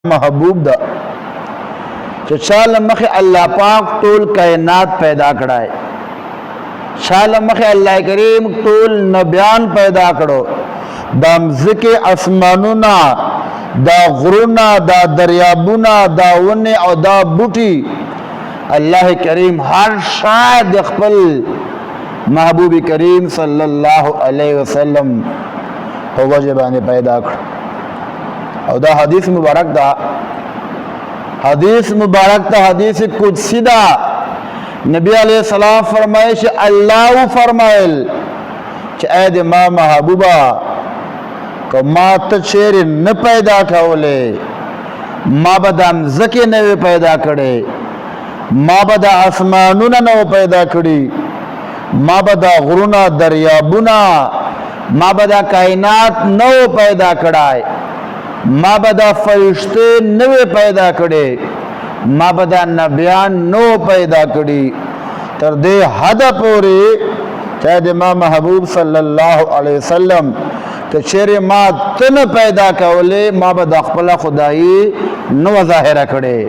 محبوب دا چې چاله مخې الله پاک ټول کائنات پیدا کړای، چاله مخې الله کریم ټول نبیان پیدا کړو، دا مځکې اسمانونه، دا غرونه، دا دریابونه، دا ونه او دا بوټي، الله کریم هر شای د خپل محبوب کریم صلی الله علیه وسلم په وجه باندې پیدا کړ. او دا حدیث مبارک دا، حدیث مبارک دا حدیث قدسی دا. نبی علیہ السلام فرمائش اللہ فرمائل چې اے د ما محبوبا که ما ته چیرې نه پیدا کولې، ما به د مځکې نه وې پیدا کړې، ما به د اسمانونه نه پیدا کړي، ما به د غرونه دریابونه، ما به د کائنات نه پیدا کړای، ما به د فرشته نه پیدا کړي، ما به د نبیان نو پیدا کړي. تر دې حد پورې چې د ما محبوب صلی الله علیه وسلم که چیرې ما ته نه پیدا کولې، ما به د خپل خدایي نو ظاهره کړي.